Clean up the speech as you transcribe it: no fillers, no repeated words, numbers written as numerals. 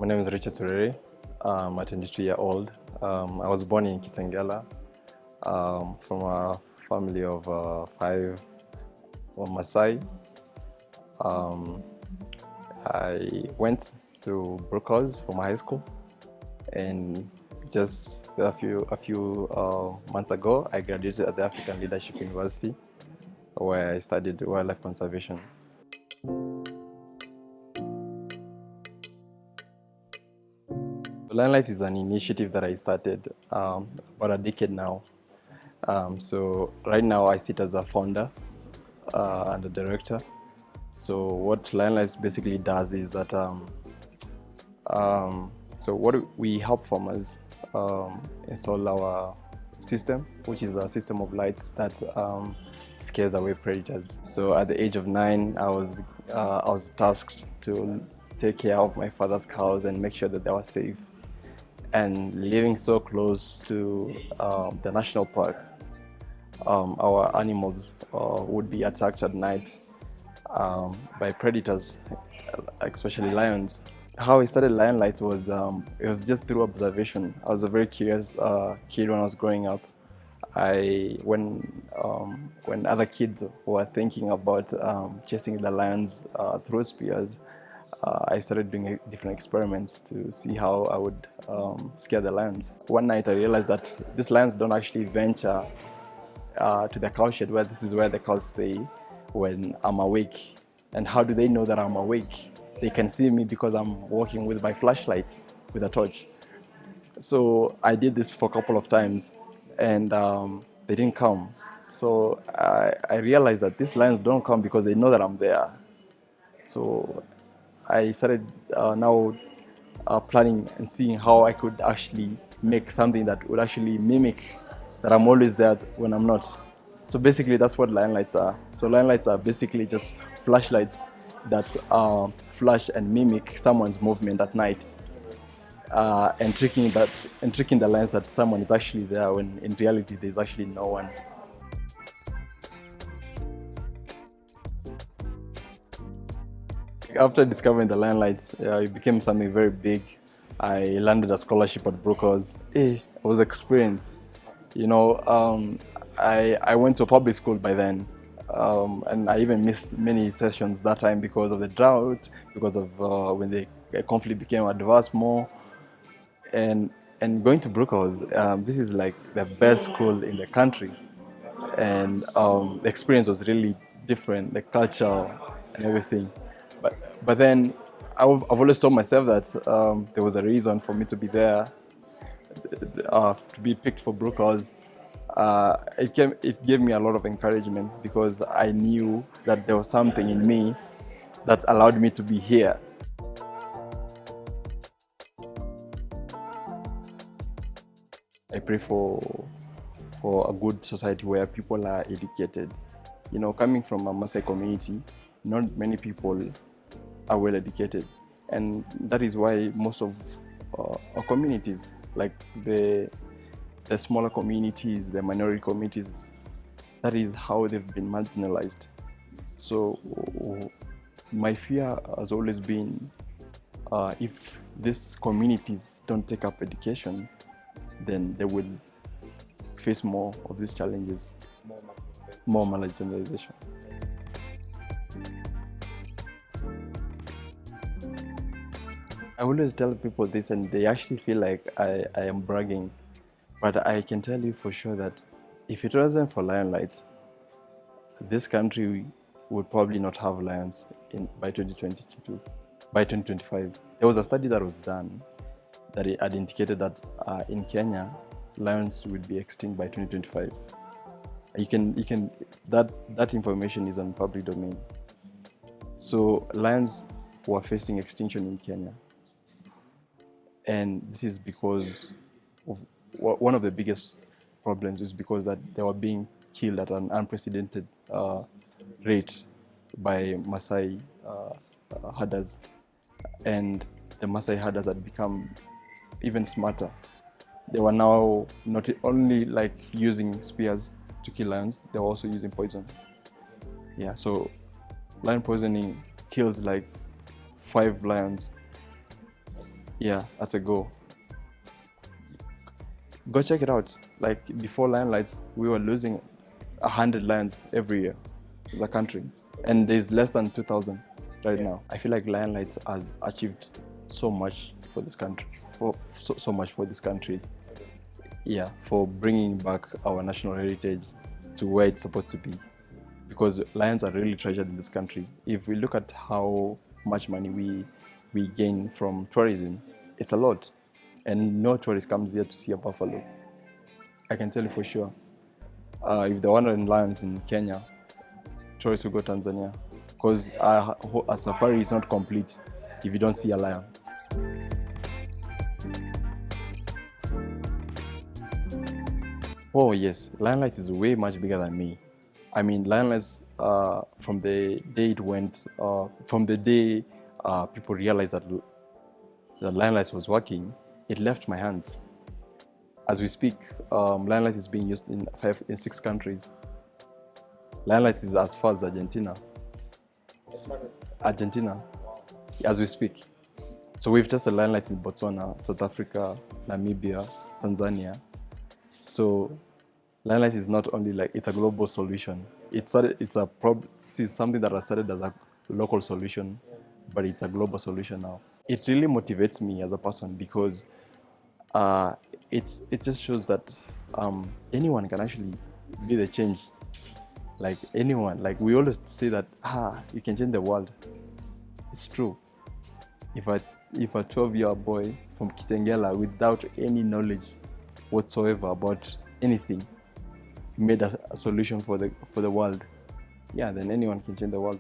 My name is Richard Turere. I'm a 22-year-old. I was born in Kitengela from a family of five Maasai. I went to Brookhouse for my high school, and just a few months ago, I graduated at the African Leadership University, where I studied wildlife conservation. Limelight is an initiative that I started about a decade now. So right now I sit as a founder and a director. So what Limelight basically does is that so what we help farmers install our system, which is a system of lights that scares away predators. So at the age of 9, I was tasked to take care of my father's cows and make sure that they were safe. And living so close to the national park, our animals would be attacked at night by predators, especially lions. How I started Lion Light was it was just through observation. I was a very curious kid when I was growing up. When other kids were thinking about chasing the lions through spears, I started doing different experiments to see how I would scare the lions. One night I realized that these lions don't actually venture to the cow shed, where this is where the cows stay when I'm awake. And how do they know that I'm awake? They can see me because I'm walking with my flashlight, with a torch. So I did this for a couple of times, and they didn't come. So I realized that these lions don't come because they know that I'm there. So I started planning and seeing how I could actually make something that would actually mimic that I'm always there when I'm not. So basically that's what line lights are. So line lights are basically just flashlights that flash and mimic someone's movement at night, and tricking the lens that someone is actually there when in reality there's actually no one. After discovering the line lights, it became something very big. I landed a scholarship at Brookhouse. It was experience. You know, I went to a public school by then, and I even missed many sessions that time because of the drought, because of when the conflict became adverse more. And going to Brookhouse, this is like the best school in the country, and the experience was really different, the culture and everything. But then I've always told myself that there was a reason for me to be there, to be picked for Brookhouse. It gave me a lot of encouragement because I knew that there was something in me that allowed me to be here. I pray for a good society where people are educated. You know, coming from a Maasai community, not many people are well educated, and that is why most of our communities, like the smaller communities, the minority communities, that is how they've been marginalized. So my fear has always been, if these communities don't take up education, then they will face more of these challenges, more marginalization. I always tell people this, and they actually feel like I am bragging, but I can tell you for sure that if it wasn't for Lion Lights, this country would probably not have lions by 2022, by 2025. There was a study that was done that had indicated that in Kenya, lions would be extinct by 2025. That information is on public domain. So lions were facing extinction in Kenya. And this is because of one of the biggest problems is because that they were being killed at an unprecedented rate by Maasai herders. And the Maasai herders had become even smarter. They were now not only like using spears to kill lions, they were also using poison. Yeah, so lion poisoning kills like 5 lions Yeah, that's a goal. Go check it out. Like before lion lights, we were losing 100 lions every year as a country, and there's less than 2,000 right now. I feel like lion lights has achieved so much for this country, for so much for this country. Yeah, for bringing back our national heritage to where it's supposed to be, because lions are really treasured in this country. If we look at how much money we gain from tourism, it's a lot, and no tourist comes here to see a buffalo. I can tell you for sure. If there were lions in Kenya, tourists will go Tanzania, because a safari is not complete if you don't see a lion. Oh yes, Lionlight is way much bigger than me. I mean, Lionlight, from the day it went, from the day people realized that the Lionlight was working, it left my hands. As we speak, Lionlight is being used in 6 countries. Lionlight is as far as Argentina. Argentina, as we speak. So we've tested Lionlight in Botswana, South Africa, Namibia, Tanzania. So Limelight is not only like it's a global solution. This is something that has started as a local solution, but it's a global solution now. It really motivates me as a person because it just shows that anyone can actually be the change. Like anyone, like we always say that you can change the world. It's true. If a 12-year boy from Kitengela without any knowledge whatsoever about anything made a solution for the world, yeah, then anyone can change the world.